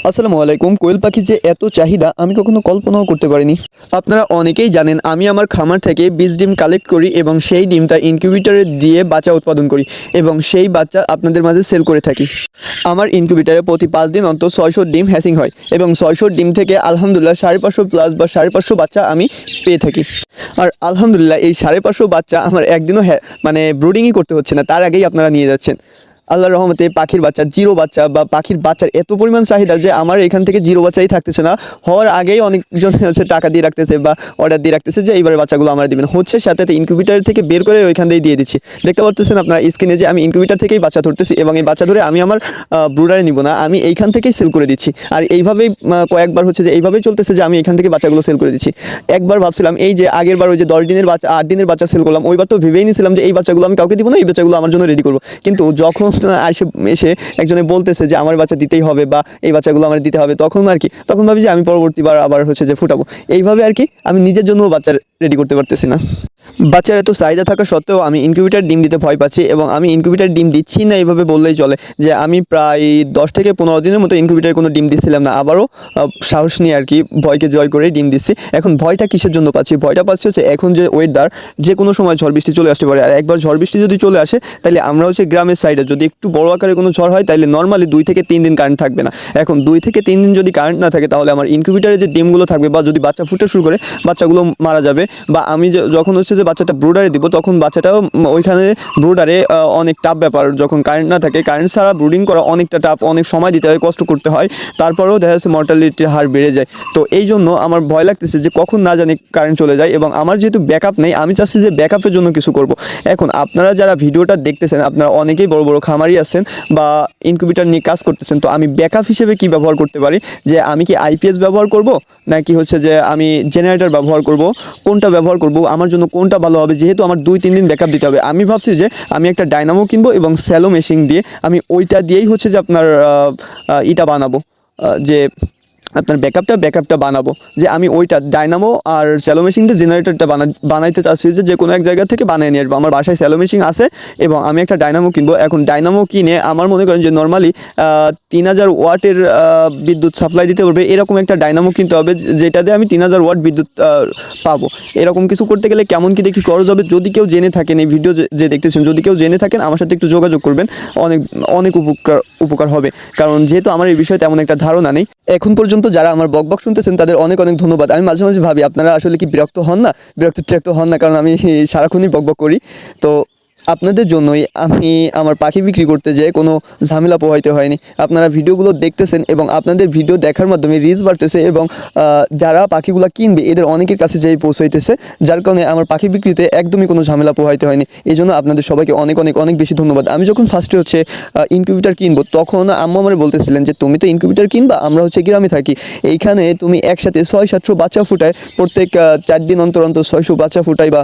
আসসালামু আলাইকুম। কোয়েল পাখির যে এত চাহিদা আমি কখনো কল্পনাও করতে পারিনি। আপনারা অনেকেই জানেন আমি আমার খামার থেকে বীজ ডিম কালেক্ট করি এবং সেই ডিমটা ইনকিউবেটরে দিয়ে বাচ্চা উৎপাদন করি এবং সেই বাচ্চা আপনাদের মাঝে সেল করে থাকি। আমার ইনকিউবেটরে প্রতি 5 দিন অন্তর 600 ডিম হ্যাচিং হয় এবং 600 ডিম থেকে আলহামদুলিল্লাহ 550 প্লাস বা 550 বাচ্চা আমি পেয়ে থাকি। আর আলহামদুলিল্লাহ এই 550 বাচ্চা আমার একদিনও ব্রুডিংই করতে হচ্ছে না, তার আগেই আপনারা নিয়ে যাচ্ছেন। আল্লাহর রহমতে পাখির বাচ্চা, জিরো বাচ্চা বা পাখির বাচ্চার এত পরিমাণ চাহিদা যে আমার এখান থেকে জিরো বাচ্চাই থাকতেছে না, হওয়ার আগেই অনেকজন হচ্ছে টাকা দিয়ে রাখতেছে বা অর্ডার দিয়ে রাখতেছে যে এইবারের বাচ্চাগুলো আমরা দিবেন, হচ্ছে সাথে ইনকিউবেটর থেকে বের করে ওইখান থেকে দিয়ে দিচ্ছি। দেখতে পাচ্ছেন আপনারা স্ক্রিনে যে আমি ইনকিউবেটর থেকেই বাচ্চা ধরতেছি এবং এই বাচ্চা ধরে আমি আমার ব্রুডারে নিব না, আমি এইখান থেকেই সেল করে দিচ্ছি। আর এইভাবেই কয়েকবার হচ্ছে যে এইভাবেই চলতেছে যে আমি এখান থেকে বাচ্চাগুলো সেল করে দিচ্ছি। একবার ভাবছিলাম এই যে আগের বার ওই যে 10 দিনের বাচ্চা 8 দিনের বাচ্চা সেল করলাম, ওইবার তো ভেবেই নিয়েছিলাম যে এই বাচ্চাগুলো আমি কাউকে দিব না, এই বাচ্চাগুলো আমার জন্য রেডি করবো। কিন্তু যখন এসে একজনে বলতেছে যে আমার বাচ্চা দিতেই হবে বা এই বাচ্চাগুলো আমার দিতে হবে, তখন ভাবি যে আমি পরবর্তীবার আবার হচ্ছে যে ফুটাবো। এইভাবে আর কি আমি নিজের জন্য বাচ্চা রেডি করতে পারতেছি না। বাচ্চার এত চাহিদা থাকা সত্ত্বেও আমি ইনকিউবেটর ডিম দিতে ভয় পাচ্ছি এবং আমি ইনকিউবেটর ডিম দিচ্ছি না এইভাবে বললেই চলে। যে আমি প্রায় 10 থেকে 15 দিনের মতো ইনকিউবেটরে কোনো ডিম দিচ্ছিলাম না, আবারও সাহস নিয়ে আর কি ভয়কে জয় করে ডিম দিচ্ছি। এখন ভয়টা কিসের জন্য পাচ্ছি? ভয়টা পাচ্ছি হচ্ছে এখন যে ওয়েদার, যে কোনো সময় ঝড় বৃষ্টি চলে আসতে পারে। আর একবার ঝড় বৃষ্টি যদি চলে আসে তাহলে আমরা হচ্ছে গ্রামের সাইডে যদি একটু বড় আকারে কোনো ঝড় হয় তাহলে নর্মালি 2 থেকে 3 দিন কারেন্ট থাকবে না। এখন 2 থেকে 3 দিন যদি কারেন্ট না থাকে তাহলে আমার ইনকিউবেটরে যে ডিমগুলো থাকবে বা যদি বাচ্চা ফুটে শুরু করে বাচ্চাগুলো মারা যাবে। বা আমি যখন হচ্ছে যে বাচ্চাটা ব্রুডারে দিব তখন বাচ্চাটাও ওইখানে ব্রুডারে অনেক টাফ ব্যাপার, যখন কারেন্ট না থাকে, কারেন্ট ছাড়া ব্রুডিং করা অনেকটা টাফ, অনেক সময় দিতে হয়, কষ্ট করতে হয়, তারপরেও দেখা যাচ্ছে মর্টালিটির হার বেড়ে যায়। তো এই জন্য আমার ভয় লাগতেছে যে কখন না জানি কারেন্ট চলে যায় এবং আমার যেহেতু ব্যাকআপ নেই, আমি চাচ্ছি যে ব্যাকআপের জন্য কিছু করব। এখন আপনারা যারা ভিডিওটা দেখতেছেন আপনারা অনেকেই বড় বড় খামারি আছেন বা ইনকিউবেটর নিয়ে কাজ করতেছেন, তো আমি ব্যাকআপ হিসেবে কি ব্যবহার করতে পারি? যে আমি কি আইপিএস ব্যবহার করব নাকি হচ্ছে যে আমি জেনারেটর ব্যবহার করব, কোনটা ব্যবহার করব, আমার জন্য কোনটা ভালো হবে? যেহেতু আমার 2-3 দিন ব্যাকআপ দিতে হবে, আমি ভাবছি যে আমি একটা ডাইনামো কিনবো এবং স্যালো মেশিন দিয়ে আমি ওইটা দিয়েই হচ্ছে যে আপনার ইটা বানাবো, যে আপনার ব্যাকআপটা বানাবো। যে আমি ওইটা ডাইনামো আর স্যালো মেশিন দিয়ে জেনারেটরটা বানাইতে চাচ্ছি, যে কোনো এক জায়গা থেকে বানিয়ে নিয়ে আসবো। আমার বাসায় স্যালো মেশিন আছে এবং আমি একটা ডাইনামো কিনবো। এখন ডাইনামো কিনে আমার মনে করেন যে নর্মালি 3000 ওয়াটের বিদ্যুৎ সাপ্লাই দিতে পারবে এরকম একটা ডাইনামো কিনতে হবে, যেটা দিয়ে আমি 3000 ওয়াট বিদ্যুৎ পাবো। এরকম কিছু করতে গেলে কেমন কি দেখি খরচ হবে, যদি কেউ জেনে থাকেন এই ভিডিও যে দেখতেছেন, যদি কেউ জেনে থাকেন আমার সাথে একটু যোগাযোগ করবেন, অনেক অনেক উপকার হবে। কারণ যেহেতু আমার এই বিষয়ে তেমন একটা ধারণা নেই। এখন পর্যন্ত যারা আমার বকবক শুনতেছেন তাদের অনেক অনেক ধন্যবাদ। আমি মাঝে মাঝে ভাবি আপনারা আসলে কি বিরক্ত হন না, কারণ আমি সারাক্ষণই বকবক করি। তো আপনাদের জন্যই আমি আমার পাখি বিক্রি করতে যেয়ে কোনো ঝামেলা পোহাইতে হয়নি। আপনারা ভিডিওগুলো দেখতেছেন এবং আপনাদের ভিডিও দেখার মাধ্যমে রিচ বাড়তেছে এবং যারা পাখিগুলো কিনবে এদের অনেকের কাছে যেয়ে পৌঁছাইতেছে, যার কারণে আমার পাখি বিক্রিতে একদমই কোনো ঝামেলা পোহাইতে হয়নি। এই জন্য আপনাদের সবাইকে অনেক অনেক অনেক বেশি ধন্যবাদ। আমি যখন ফার্স্টে হচ্ছে ইনকিউবেটর কিনবো তখন আম্মু আমার বলতেছিলেন যে তুমি তো ইনকিউবেটর কিনবা, আমরা হচ্ছে গ্রামে থাকি, এইখানে তুমি একসাথে 600-700 বাচ্চা ফুটায়, প্রত্যেক 4 দিন অন্তর অন্তর 600 বাচ্চা ফুটাইবা,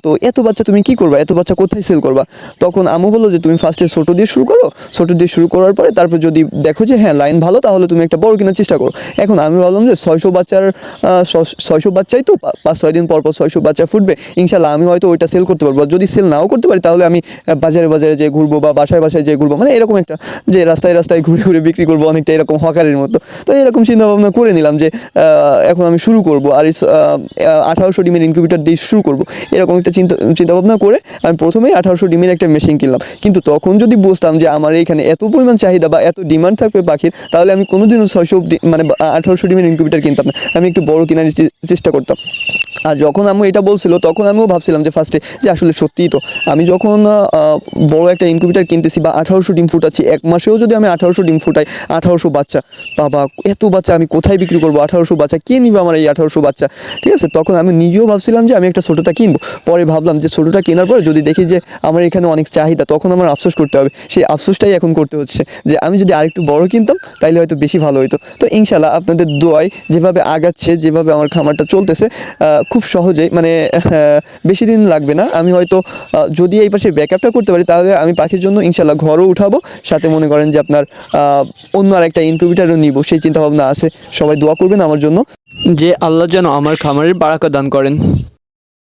তো এত বাচ্চা তুমি কি করবা, এত বাচ্চা কোথায় সেল করবা? তখন আম্মু বললো যে তুমি ফার্স্টে ছোটো দিয়ে শুরু করার পরে তারপর যদি দেখো যে হ্যাঁ লাইন ভালো তাহলে তুমি একটা বড় কেনার চেষ্টা করো। এখন আমি ভাবলাম যে 600 বাচ্চাই তো 5-6 দিন পর 600 বাচ্চা ফুটবে, ইনশাল্লাহ আমি হয়তো ওইটা সেল করতে পারবো। যদি সেল নাও করতে পারি তাহলে আমি বাজারে যে ঘুরবো বা বাসায় যে ঘুরবো, মানে এরকম একটা যে রাস্তায় ঘুরে বিক্রি করবো, অনেকটা এরকম হকারের মতো। তো এরকম চিন্তা ভাবনা করে নিলাম যে এখন আমি শুরু করবো আর 1800 ডিমের ইনকিউবেটর দিয়ে শুরু করবো। এরকম একটা চিন্তা ভাবনা করে আমি প্রথমেই 1800 ডিমের একটা মেশিন কিনলাম। কিন্তু তখন যদি বুঝতাম যে আমার এখানে এত পরিমাণ চাহিদা বা এত ডিমান্ড থাকবে পাখির, তাহলে আমি কোনোদিনও 1800 ডিমের ইনকিউবেটর কিনতাম না, আমি একটু বড় কেনার চেষ্টা করতাম। আর যখন আমি এটা বলছিল তখন আমিও ভাবছিলাম যে ফার্স্টে যে আসলে সত্যিই তো আমি যখন বড় একটা ইনকিউবেটর কিনতেছি বা 1800 ডিম ফুটাচ্ছি, এক মাসেও যদি আমি 1800 ডিম ফুটাই, 1800 বাচ্চা, বাবা এত বাচ্চা আমি কোথায় বিক্রি করবো? 1800 বাচ্চা কে নিবে আমার এই 1800 বাচ্চা? ঠিক আছে, তখন আমি নিজেও ভাবছিলাম যে আমি একটা ছোটোটা কিনবো। পরে ভাবলাম যে ছোটোটা কেনার পরে যদি দেখি যে আমার এখানে অনেক চাহিদা, তখন আমার আফসোস করতে হবে। সেই আফসোসটাই এখন করতে হচ্ছে যে আমি যদি আরেকটু বড় কিনতাম তাইলে হয়তো বেশি ভালো হতো। তো ইনশাল্লাহ আপনাদের দোয়ায় যেভাবে আগাচ্ছে, যেভাবে আমার খামারটা চলতেছে, খুব সহজেই বেশি দিন লাগবে না। আমি হয়তো যদি এই পাশে ব্যাকআপটা করতে পারি তাহলে আমি পাখির জন্য ইনশাল্লাহ ঘরও উঠাবো, সাথে মনে করেন যে আপনার অন্য আরেকটা ইনকিউবেটরও নিব, সেই চিন্তাভাবনা আছে। সবাই দোয়া করবেন আমার জন্য যে আল্লাহ যেন আমার খামারের বারাকা দান করেন।